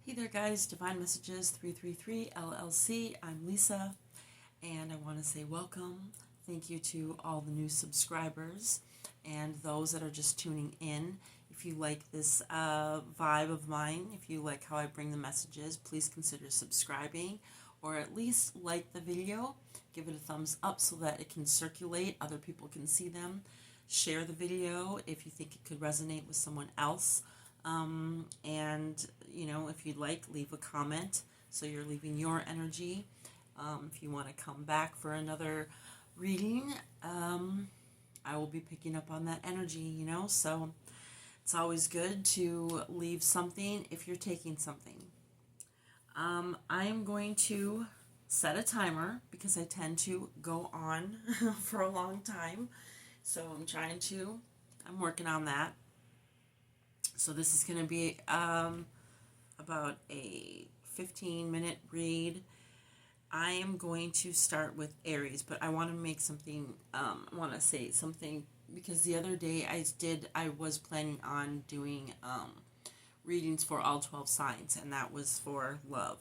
Hey there guys, Divine Messages 333 LLC. I'm Lisa and I want to say welcome. Thank you to all the new subscribers and those that are just tuning in. If you like this vibe of mine, if you like how I bring the messages, please consider subscribing or at least like the video. Give it a thumbs up so that it can circulate, other people can see them. Share the video if you think it could resonate with someone else. And if you'd like, leave a comment so you're leaving your energy. If you want to come back for another reading, I will be picking up on that energy, so it's always good to leave something if you're taking something. I am going to set a timer because I tend to go on for a long time, so I'm working on that. So this is going to be about a 15-minute read. I am going to start with Aries, but I want to make something, say something, because the other day I was planning on doing readings for all 12 signs, and that was for love.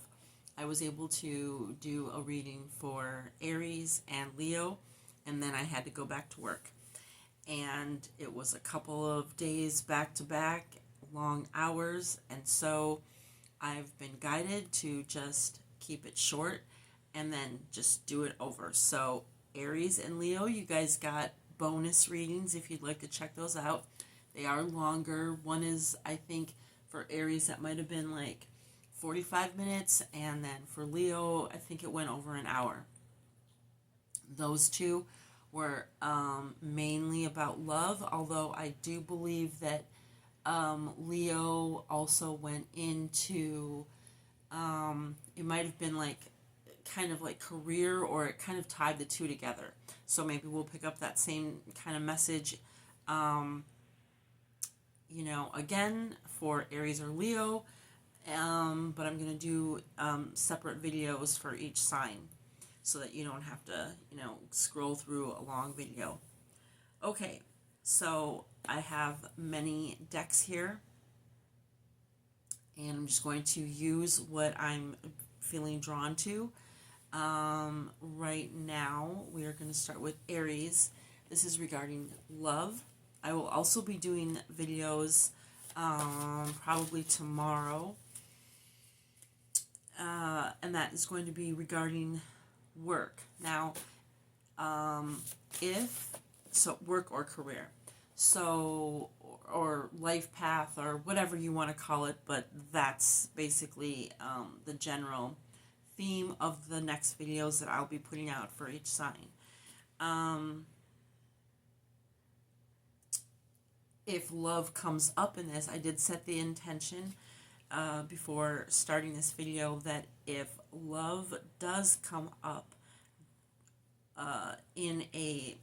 I was able to do a reading for Aries and Leo, and then I had to go back to work. And it was a couple of days back to back, long hours, and so I've been guided to just keep it short and then just do it over. So Aries and Leo, you guys got bonus readings if you'd like to check those out. They are longer. One is, I think, for Aries that might have been like 45 minutes, and then for Leo, I think it went over an hour. Those two were mainly about love, although I do believe that Leo also went into, it might have been like kind of like career, or it kind of tied the two together. So maybe we'll pick up that same kind of message, again for Aries or Leo, but I'm going to do separate videos for each sign so that you don't have to, scroll through a long video. Okay, so I have many decks here, and I'm just going to use what I'm feeling drawn to. Right now, we are going to start with Aries. This is regarding love. I will also be doing videos probably tomorrow, and that is going to be regarding work. Now, work or career. So, or life path, or whatever you want to call it, but that's basically the general theme of the next videos that I'll be putting out for each sign. If love comes up in this, I did set the intention before starting this video that if love does come up in a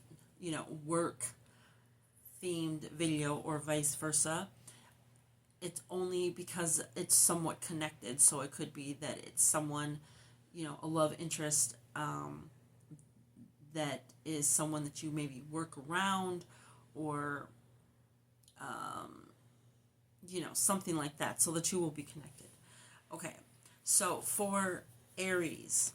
work themed video or vice versa, it's only because it's somewhat connected. So it could be that it's someone, a love interest that is someone that you maybe work around, or something like that. So the two will be connected. Okay, so for Aries,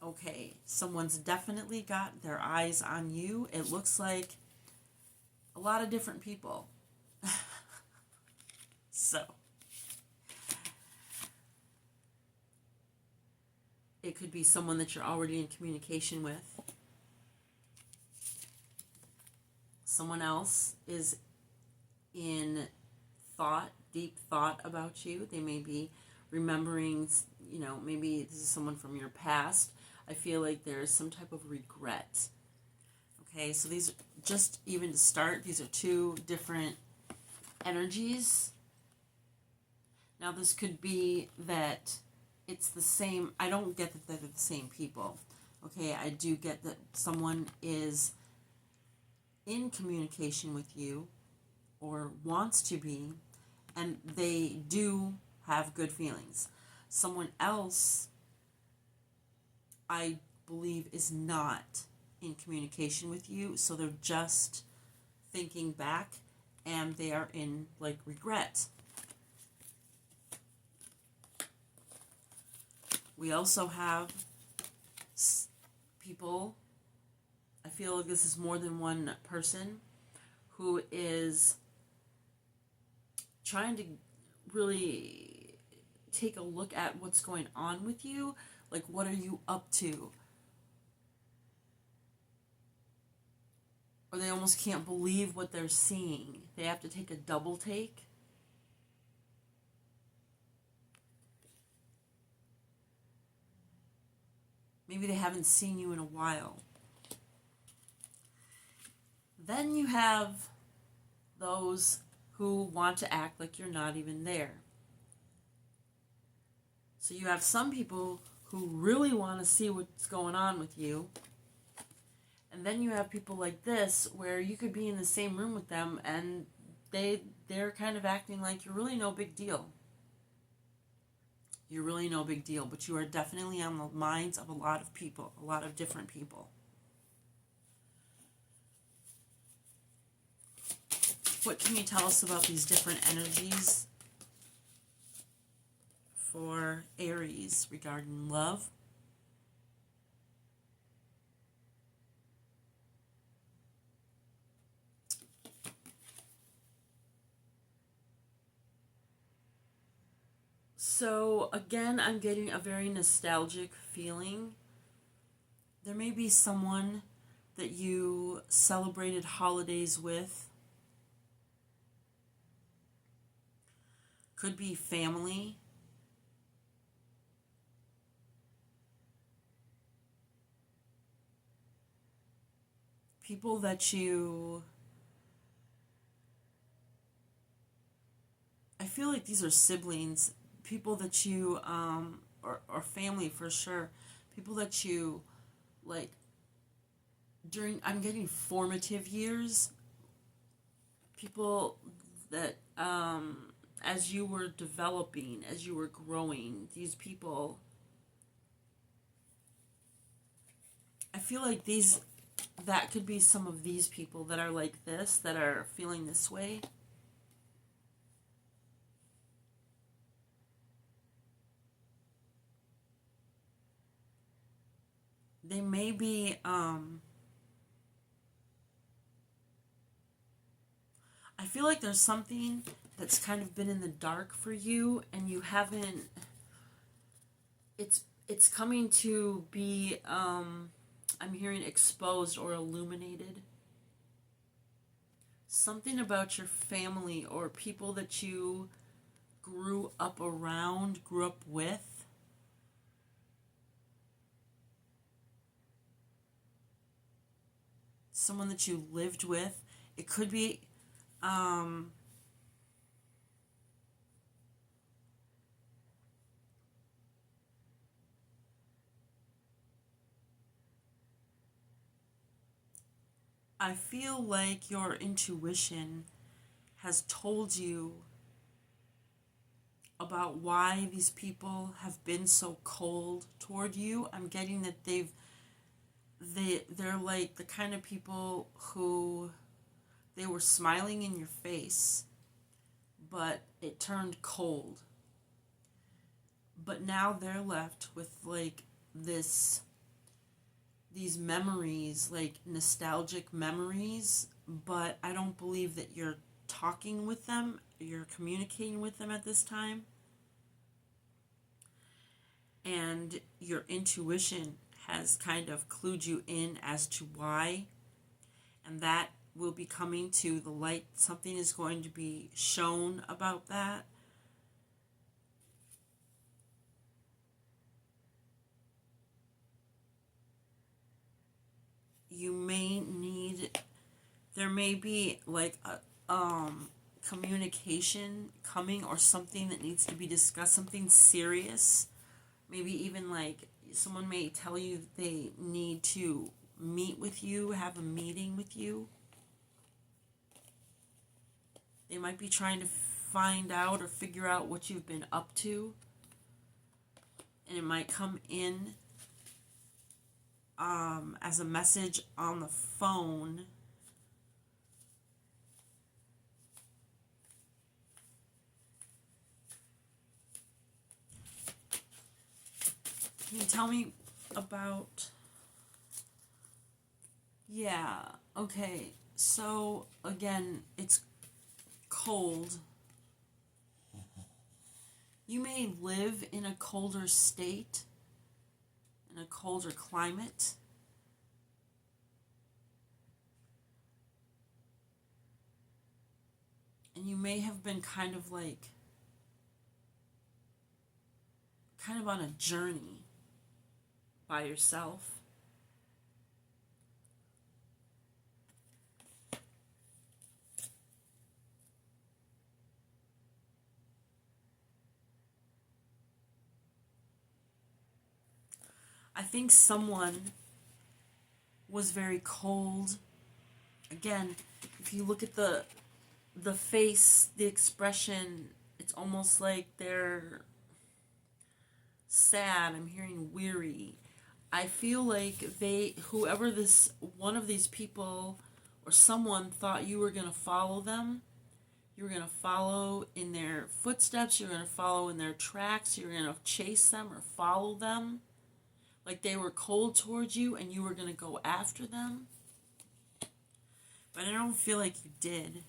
okay, someone's definitely got their eyes on you. It looks like a lot of different people. So it could be someone that you're already in communication with. Someone else is in deep thought about you. They may be remembering, maybe this is someone from your past. I feel like there's some type of regret. Okay, so these, just even to start, these are two different energies. Now this could be that it's the same. I don't get that they're the same people. Okay, I do get that someone is in communication with you or wants to be, and they do have good feelings. Someone else, I believe, is not in communication with you, so they're just thinking back and they are in like regret. We also have people, I feel like this is more than one person, who is trying to really take a look at what's going on with you. Like, what are you up to? Or they almost can't believe what they're seeing. They have to take a double take. Maybe they haven't seen you in a while. Then you have those who want to act like you're not even there. So you have some people who really want to see what's going on with you. And then you have people like this, where you could be in the same room with them and they're kind of acting like you're really no big deal. You're really no big deal, but you are definitely on the minds of a lot of people, a lot of different people. What can you tell us about these different energies for Aries regarding love? So again, I'm getting a very nostalgic feeling. There may be someone that you celebrated holidays with. Could be family. People that you... I feel like these are siblings. People that you, or family for sure. People that you, like, during, I'm getting formative years. People that, as you were developing, as you were growing, these people, I feel like that could be some of these people that are like this, that are feeling this way. They may be, I feel like there's something that's kind of been in the dark for you, and you haven't, it's coming to be, I'm hearing exposed or illuminated. Something about your family or people that you grew up around, grew up with. Someone that you lived with. It could be, I feel like your intuition has told you about why these people have been so cold toward you. I'm getting that they're like the kind of people who they were smiling in your face, but it turned cold. But now they're left with like these memories, like nostalgic memories, but I don't believe that you're talking with them, you're communicating with them at this time. And your intuition has kind of clued you in as to why, and that will be coming to the light. Something is going to be shown about that. You may need, there may be like a communication coming, or something that needs to be discussed, something serious. Maybe even like someone may tell you they need to meet with you, have a meeting with you. They might be trying to find out or figure out what you've been up to. And it might come in as a message on the phone. Can you tell me about... Yeah, okay. So, again, it's cold. You may live in a colder state, in a colder climate. And you may have been kind of on a journey by yourself. I think someone was very cold. Again, if you look at the face, the expression, it's almost like they're sad. I'm hearing weary. I feel like whoever this, one of these people or someone thought you were going to follow them. You were going to follow in their footsteps. You were going to follow in their tracks. You were going to chase them or follow them. Like they were cold towards you and you were going to go after them. But I don't feel like you did.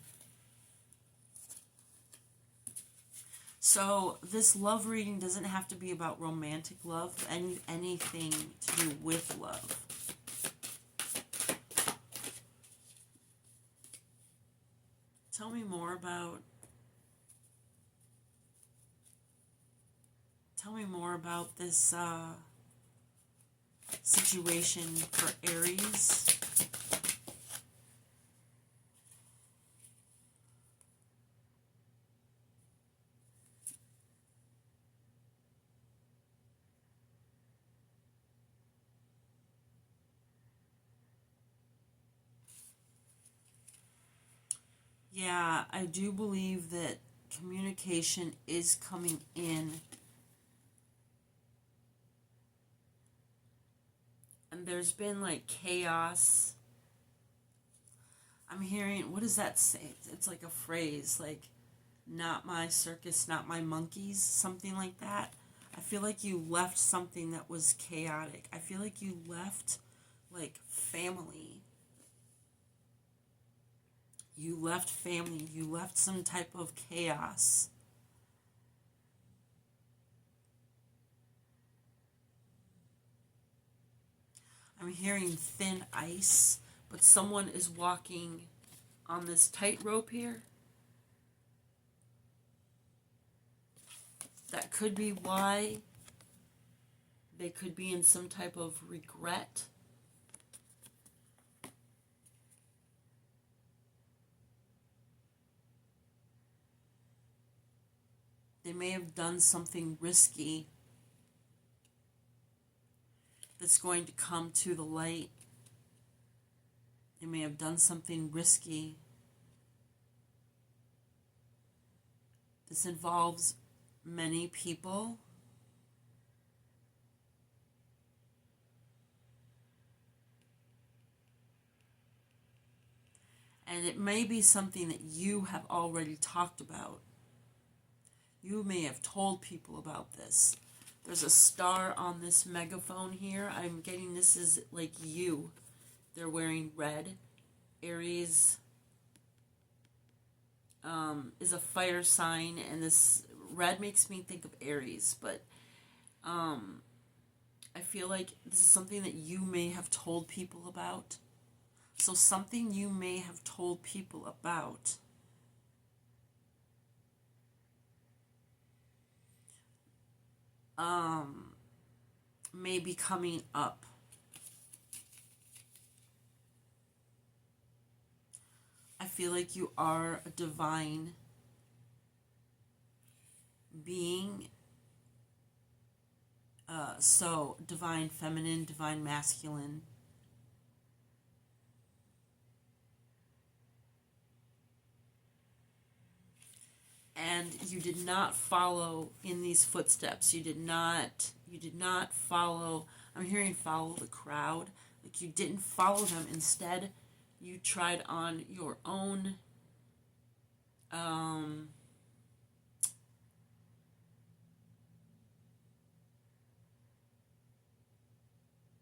So this love reading doesn't have to be about romantic love, anything to do with love. Tell me more about this situation for Aries. Yeah, I do believe that communication is coming in. And there's been like chaos. I'm hearing, what does that say? It's like a phrase, like, not my circus, not my monkeys, something like that. I feel like you left something that was chaotic. I feel like you left, like, family. You left family. You left some type of chaos. I'm hearing thin ice, but someone is walking on this tightrope here. That could be why they could be in some type of regret. They may have done something risky that's going to come to the light. They may have done something risky. This involves many people. And it may be something that you have already talked about. You may have told people about this. There's a star on this megaphone here. I'm getting this is like you. They're wearing red. Aries is a fire sign, and this red makes me think of Aries, but I feel like this is something that you may have told people about. So something you may have told people about may be coming up. I feel like you are a divine being. So divine feminine, divine masculine. And you did not follow in these footsteps. You did not follow, I'm hearing follow the crowd. Like you didn't follow them. Instead, you tried on your own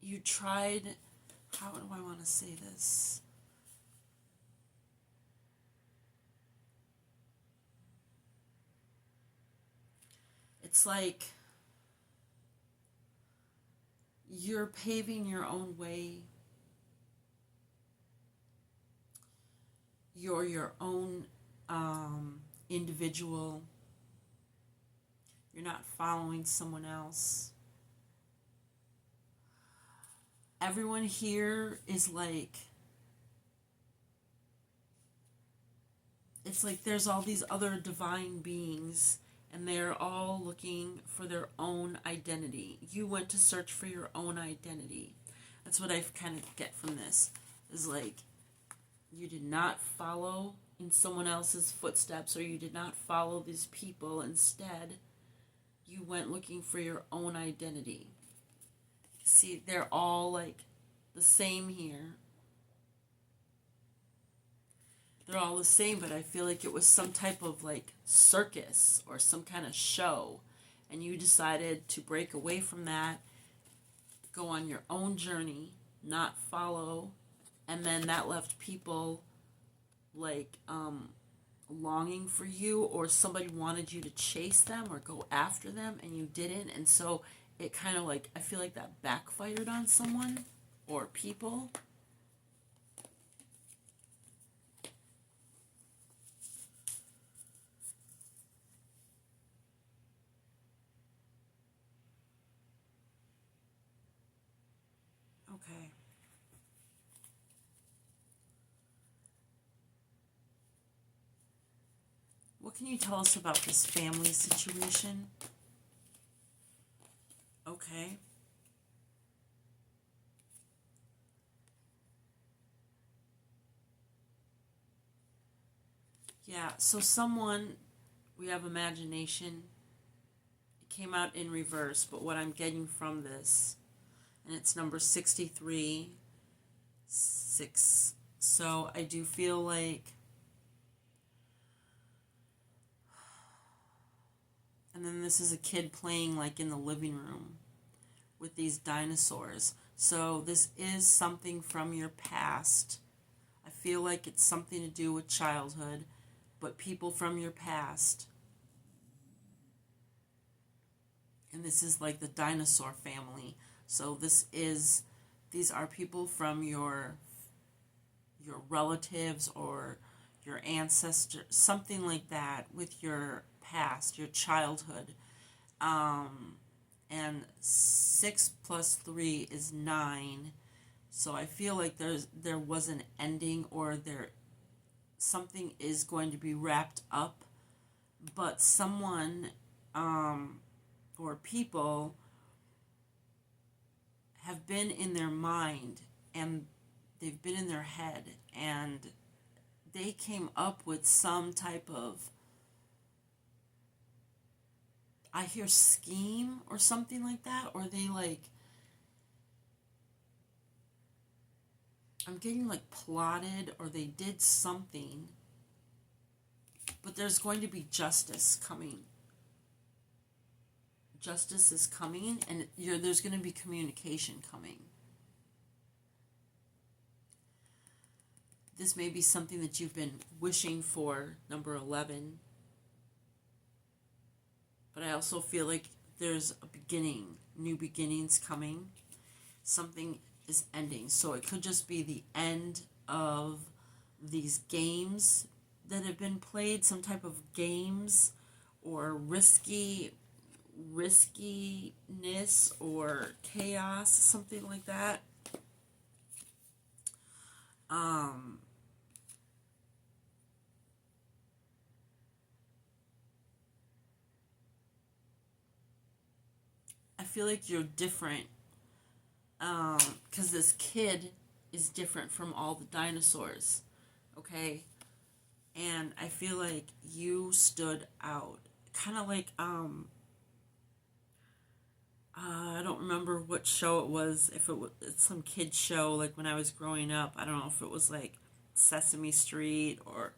you tried, how do I want to say this? It's like you're paving your own way. You're your own individual. You're not following someone else. Everyone here is like, it's like there's all these other divine beings and they're all looking for their own identity. You went to search for your own identity. That's what I kind of get from this, is like you did not follow in someone else's footsteps, or you did not follow these people. Instead, you went looking for your own identity. See, they're all like the same here. They're all the same, but I feel like it was some type of like circus or some kind of show, and you decided to break away from that, go on your own journey, not follow, and then that left people like longing for you, or somebody wanted you to chase them or go after them and you didn't, and so it kind of like, I feel like that backfired on someone or people. Okay. What can you tell us about this family situation? Okay. Yeah, so someone, we have imagination. It came out in reverse, but what I'm getting from this, and it's number 63, 6. So I do feel like, and then this is a kid playing like in the living room with these dinosaurs. So this is something from your past. I feel like it's something to do with childhood, but people from your past. And this is like the dinosaur family. So these are people from your relatives or your ancestors, something like that, with your past, your childhood. And 6 plus 3 is 9. So I feel like there was an ending, or something is going to be wrapped up, but someone or people have been in their mind, and they've been in their head, and they came up with some type of, I hear scheme or something like that, or they like, I'm getting like plotted, or they did something, but there's going to be justice coming. Justice is coming, and there's going to be communication coming. This may be something that you've been wishing for, number 11. But I also feel like there's a beginning, new beginnings coming. Something is ending. So it could just be the end of these games that have been played, some type of games, or riskiness or chaos, something like that. I feel like you're different, because this kid is different from all the dinosaurs, okay? And I feel like you stood out, kind of like I don't remember what show it was. If it's some kid show, like when I was growing up, I don't know if it was like Sesame Street or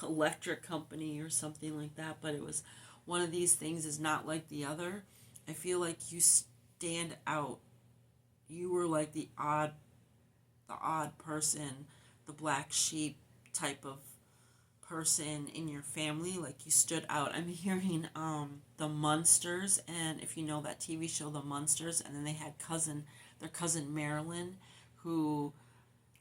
Electric Company or something like that, but it was one of these things is not like the other. I feel like you stand out you were like the odd person, the black sheep type of person in your family, like you stood out. I'm hearing the Munsters, and if you know that TV show The Munsters, and then they had their cousin Marilyn, who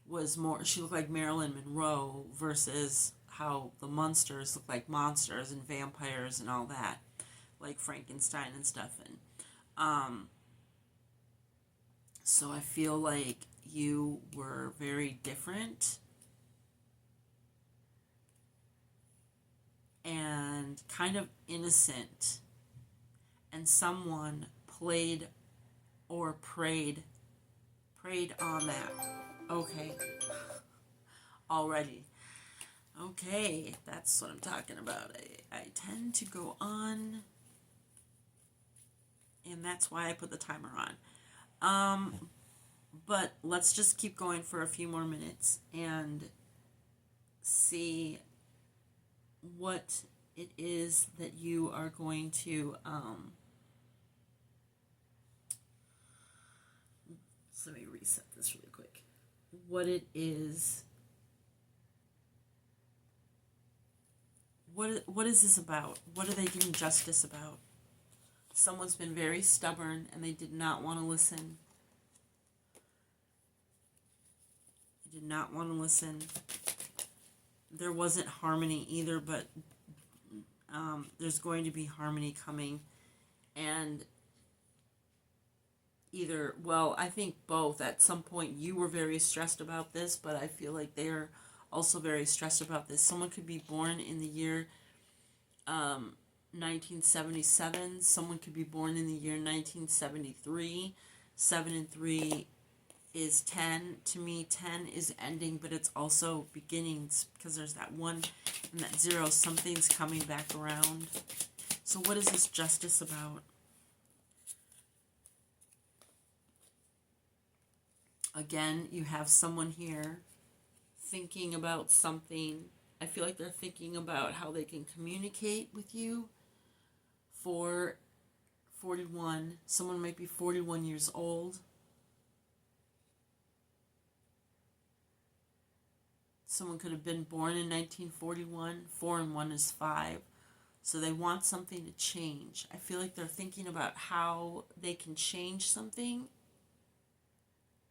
was more, she looked like Marilyn Monroe versus how the Munsters looked like monsters and vampires and all that, like Frankenstein and stuff. And so I feel like you were very different and kind of innocent, and someone played or preyed on that. Okay, already. Okay, that's what I'm talking about. I tend to go on, and that's why I put the timer on. But let's just keep going for a few more minutes and see what it is that you are going to so let me reset this really quick. What it is, what is this about? What are they giving justice about? Someone's been very stubborn and they did not want to listen. They did not want to listen. There wasn't harmony either, but there's going to be harmony coming. And either, well, I think both. At some point you were very stressed about this, but I feel like they're also very stressed about this. Someone could be born in the year 1977. Someone could be born in the year 1973. 7 and 3 is 10. To me, 10 is ending, but it's also beginnings, because there's that 1 and that 0. Something's coming back around. So what is this justice about? Again, you have someone here thinking about something. I feel like they're thinking about how they can communicate with you. For 41, someone might be 41 years old. Someone could have been born in 1941. 4 and 1 is 5. So they want something to change. I feel like they're thinking about how they can change something.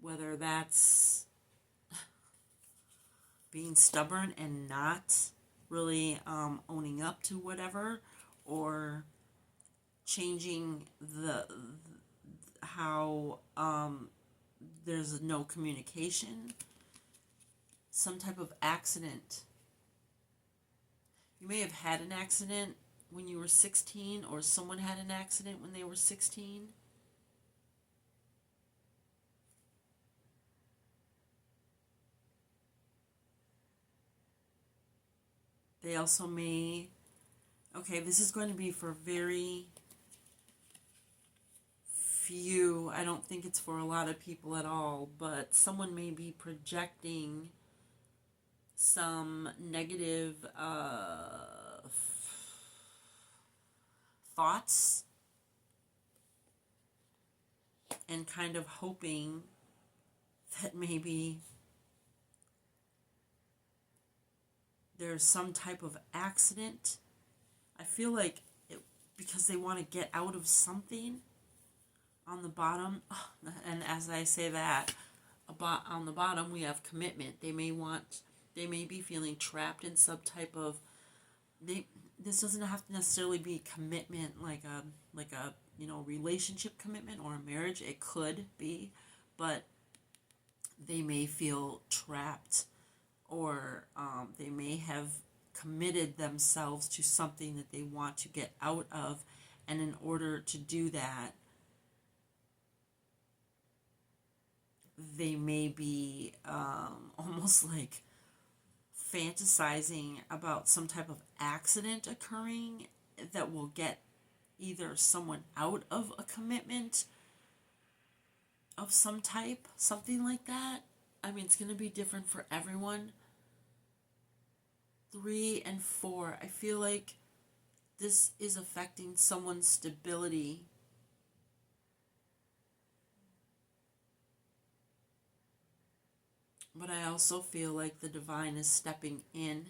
Whether that's being stubborn and not really owning up to whatever, or changing how there's no communication. Some type of accident. You may have had an accident when you were 16, or someone had an accident when they were 16. They also may, okay, this is going to be for very few. I don't think it's for a lot of people at all, but someone may be projecting some negative thoughts and kind of hoping that maybe there's some type of accident. I feel like because they want to get out of something on the bottom. And as I say that, on the bottom we have commitment. They may be feeling trapped in some type of, this doesn't have to necessarily be commitment like a relationship commitment or a marriage. It could be, but they may feel trapped, or they may have committed themselves to something that they want to get out of, and in order to do that, they may be almost like fantasizing about some type of accident occurring that will get either someone out of a commitment of some type, something like that. I mean, it's going to be different for everyone. 3 and 4, I feel like this is affecting someone's stability. But I also feel like the divine is stepping in.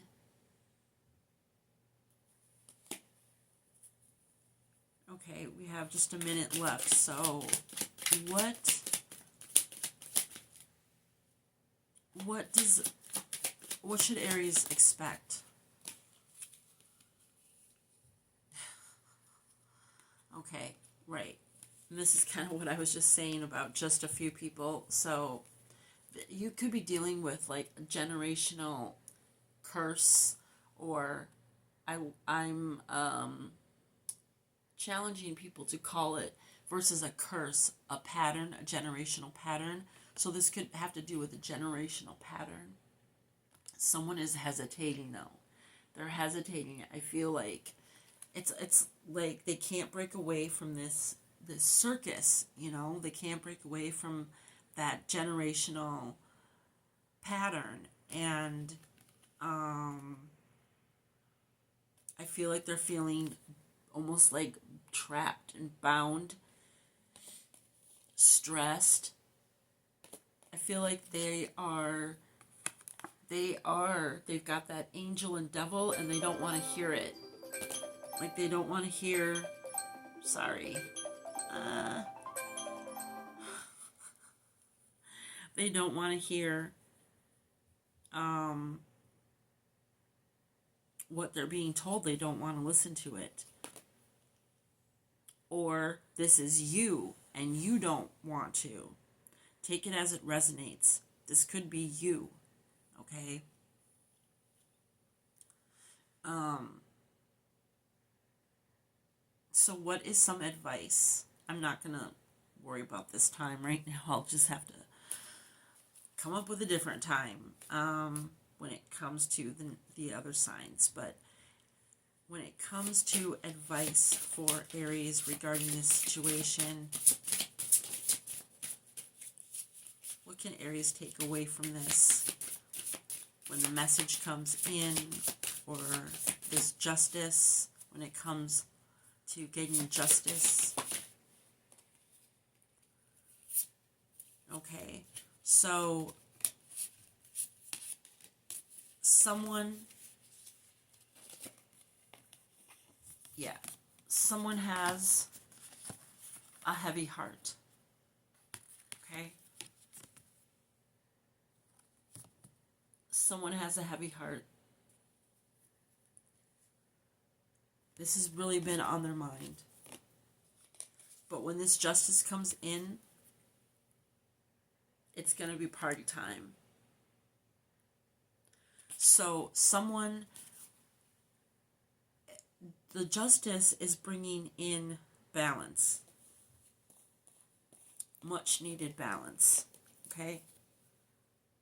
Okay, we have just a minute left. So what should Aries expect? Okay, right. And this is kind of what I was just saying about just a few people. So you could be dealing with like a generational curse, or I'm challenging people to call it, versus a curse, a pattern, a generational pattern. So this could have to do with a generational pattern. Someone is hesitating though. They're hesitating. I feel like it's like they can't break away from this circus, you know? They can't break away from that generational pattern. And I feel like they're feeling almost like trapped and bound, stressed. I feel like they've got that angel and devil, and they don't want to hear it. Like they don't want to hear, sorry, they don't want to hear what they're being told. They don't want to listen to it. Or this is you and you don't want to. Take it as it resonates. This could be you, okay? So what is some advice? I'm not going to worry about this time right now. I'll just have to come up with a different time when it comes to the other signs. But when it comes to advice for Aries regarding this situation, what can Aries take away from this when the message comes in, or this justice, when it comes to getting justice? Okay, so someone has a heavy heart, okay? Someone has a heavy heart. This has really been on their mind. But when this justice comes in, it's going to be party time. So the justice is bringing in balance. Much needed balance. Okay?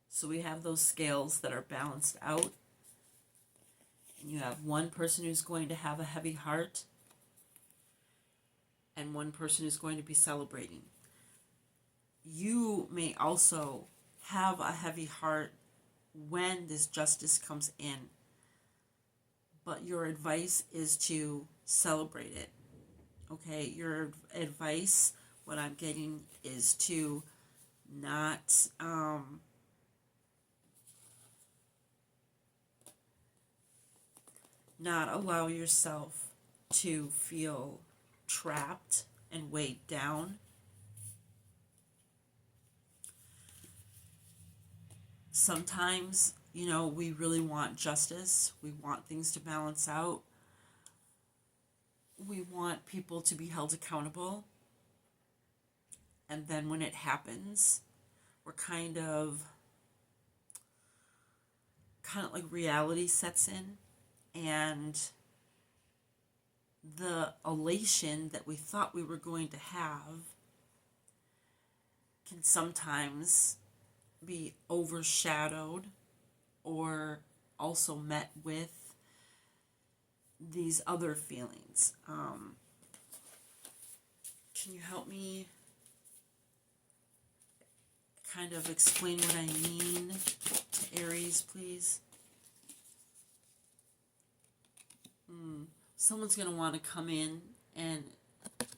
So we have those scales that are balanced out. And you have one person who's going to have a heavy heart, and one person who's going to be celebrating. You may also have a heavy heart when this justice comes in, but your advice is to celebrate it. Okay, your advice, what I'm getting, is to not allow yourself to feel trapped and weighed down. Sometimes, we really want justice. We want things to balance out. We want people to be held accountable. And then when it happens, we're kind of like reality sets in, and the elation that we thought we were going to have can sometimes be overshadowed or also met with these other feelings. Can you help me kind of explain what I mean to Aries, please? Someone's going to want to come in and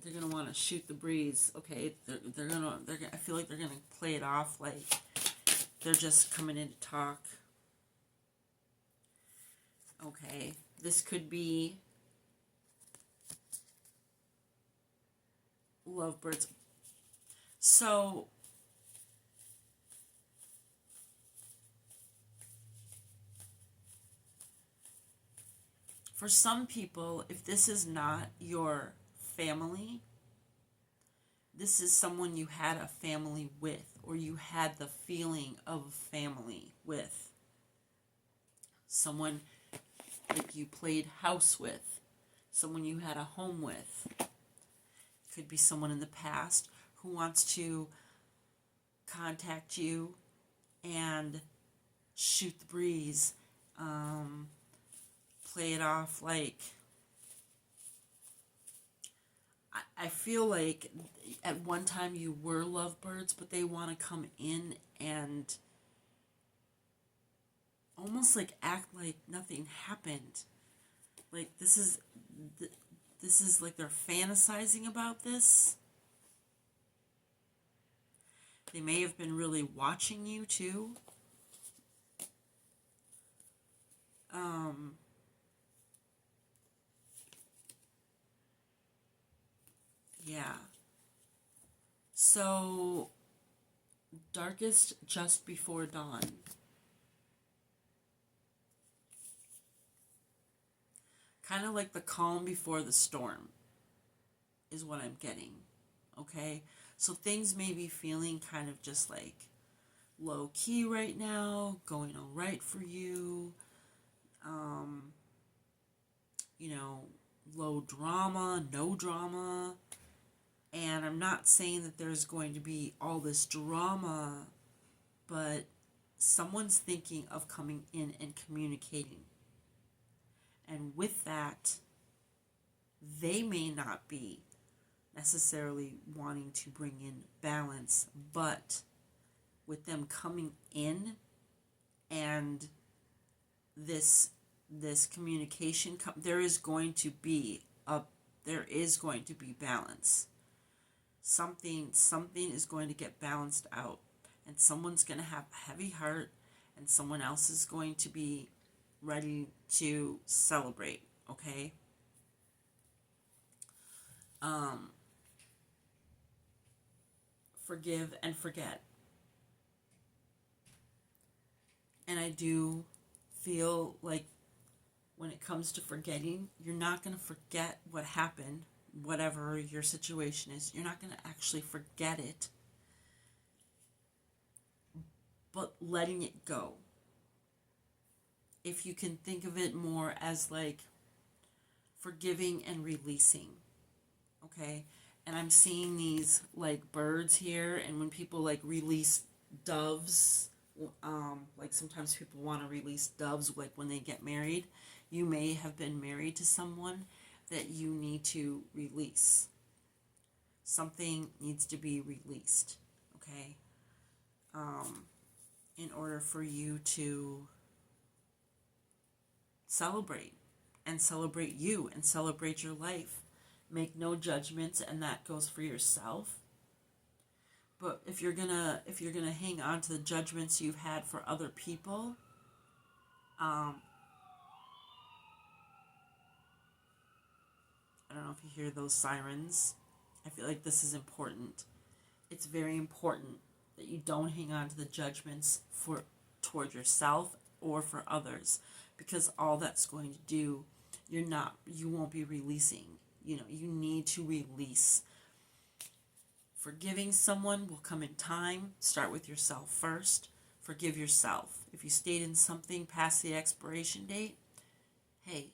they're going to want to shoot the breeze. Okay, they're going to I feel like they're going to play it off like they're just coming in to talk. Okay, this could be lovebirds. So for some people, if this is not your family, this is someone you had a family with, or you had the feeling of family with. Someone like you played house with, someone you had a home with. It could be someone in the past who wants to contact you and shoot the breeze, play it off like, I feel like at one time you were lovebirds, but they want to come in and almost like act like nothing happened. Like this is like they're fantasizing about this. They may have been really watching you too. Yeah. So, darkest just before dawn. Kind of like the calm before the storm is what I'm getting. Okay? So things may be feeling kind of just like low key right now, going all right for you. You know, low drama, no drama. And I'm not saying that there's going to be all this drama, but someone's thinking of coming in and communicating. And with that, they may not be necessarily wanting to bring in balance, but with them coming in and this communication, there is going to be balance. Something is going to get balanced out, and someone's going to have a heavy heart, and someone else is going to be ready to celebrate. Okay. Forgive and forget. And I do feel like when it comes to forgetting, you're not going to forget what happened, whatever your situation is. You're not going to actually forget it, but letting it go. If you can think of it more as like forgiving and releasing. Okay? And I'm seeing these like birds here, and when people like release doves, like sometimes people want to release doves like when they get married. You may have been married to someone that you need to release. Something needs to be released, okay? In order for you to celebrate you and celebrate your life. Make no judgments, and that goes for yourself. But if you're gonna hang on to the judgments you've had for other people, I don't know if you hear those sirens. I feel like this is important. It's very important that you don't hang on to the judgments toward yourself or for others, because all that's going to do, you won't be releasing. You need to release. Forgiving someone will come in time. Start with yourself first. Forgive yourself. If you stayed in something past the expiration date, hey,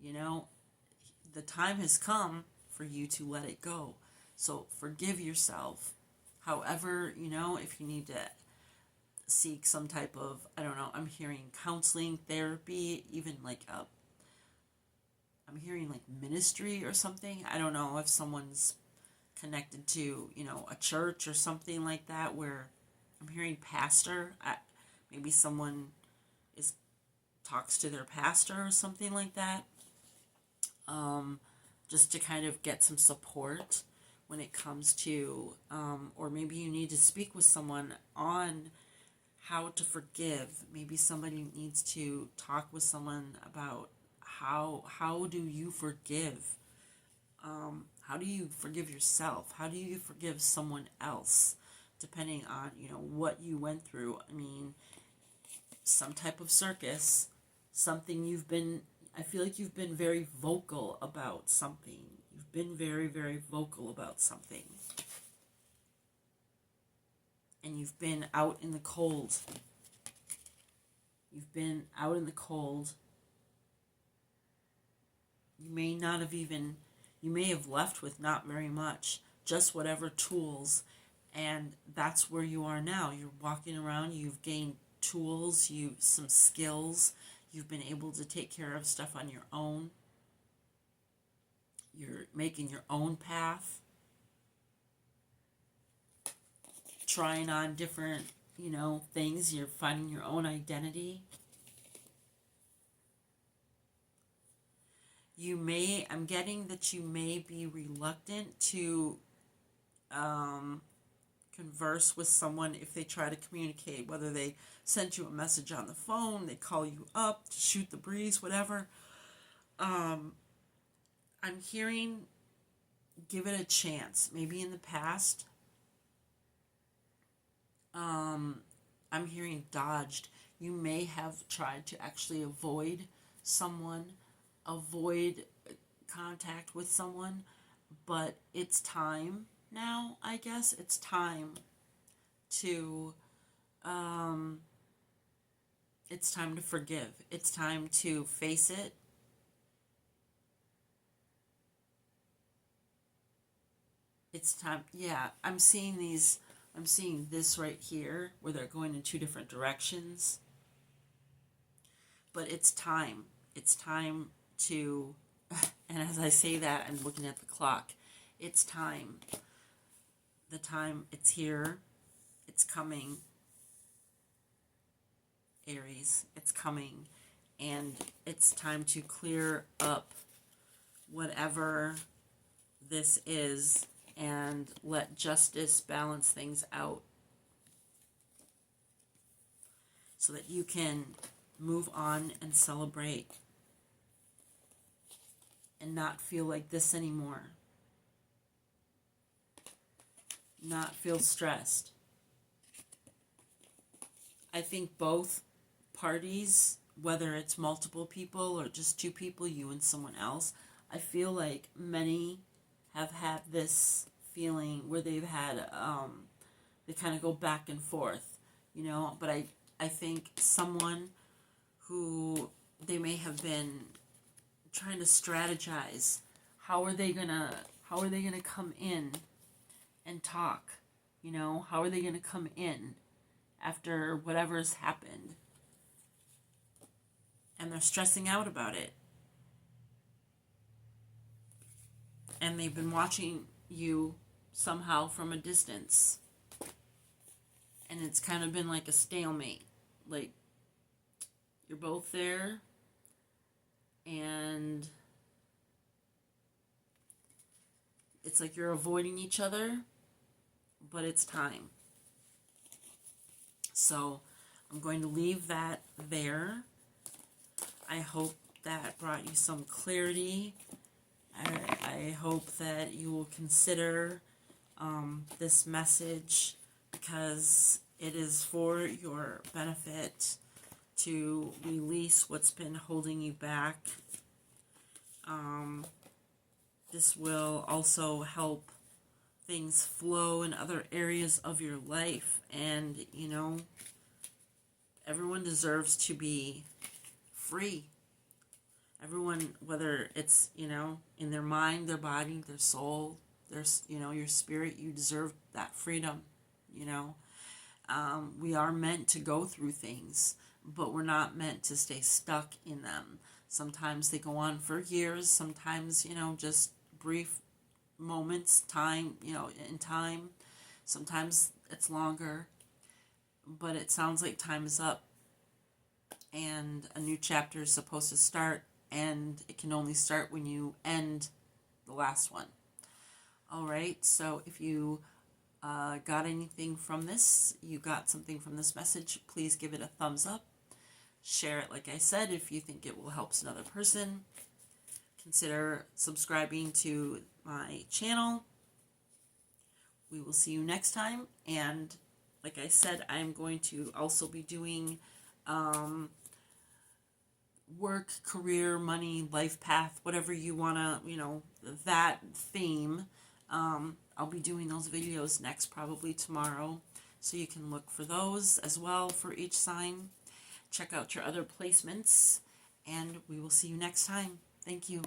the time has come for you to let it go. So forgive yourself. However, if you need to seek some type of, I don't know, I'm hearing counseling, therapy, even like I'm hearing like ministry or something. I don't know if someone's connected to, a church or something like that, where I'm hearing pastor. Maybe someone talks to their pastor or something like that. Just to kind of get some support when it comes to, or maybe you need to speak with someone on how to forgive. Maybe somebody needs to talk with someone about how do you forgive? How do you forgive yourself? How do you forgive someone else? Depending on, what you went through. I mean, some type of circus, something I feel like you've been very vocal about something. You've been very, very vocal about something. And you've been out in the cold. You've been out in the cold. You may have left with not very much, just whatever tools, and that's where you are now. You're walking around, you've gained tools, some skills, you've been able to take care of stuff on your own. You're making your own path, trying on different, things. You're finding your own identity. I'm getting that you may be reluctant to converse with someone if they try to communicate, whether they send you a message on the phone, they call you up to shoot the breeze, whatever. I'm hearing give it a chance. Maybe in the past, I'm hearing dodged. You may have tried to actually avoid contact with someone, but it's time now, I guess. It's time to forgive. It's time to face it. It's time. Yeah, I'm seeing this right here where they're going in two different directions. But it's time. It's time to, and as I say that, I'm looking at the clock. It's time. It's here. It's coming. Aries, it's coming. And it's time to clear up whatever this is and let justice balance things out so that you can move on and celebrate and not feel like this anymore. Not feel stressed. I think both parties, whether it's multiple people or just two people, you and someone else, I feel like many have had this feeling where they've had, they kind of go back and forth, but I think someone who they may have been trying to strategize, how are they gonna come in and talk, how are they gonna come in after whatever's happened, and they're stressing out about it. And they've been watching you somehow from a distance. And it's kind of been like a stalemate. Like, you're both there, and it's like you're avoiding each other, but it's time. So I'm going to leave that there. I hope that brought you some clarity. I hope that you will consider this message, because it is for your benefit to release what's been holding you back. This will also help things flow in other areas of your life. And, everyone deserves to be free. Everyone, whether it's, in their mind, their body, their soul, your spirit, you deserve that freedom, We are meant to go through things, but we're not meant to stay stuck in them. Sometimes they go on for years, sometimes, just brief moments, in time. Sometimes it's longer, but it sounds like time is up and a new chapter is supposed to start, and it can only start when you end the last one. All right, so if you got anything from this, you got something from this message, please give it a thumbs up. Share it, like I said, if you think it will help another person. Consider subscribing to my channel. We will see you next time. And like I said, I'm going to also be doing work, career, money, life path, whatever you want to, that theme. I'll be doing those videos next, probably tomorrow. So you can look for those as well for each sign. Check out your other placements. And we will see you next time. Thank you.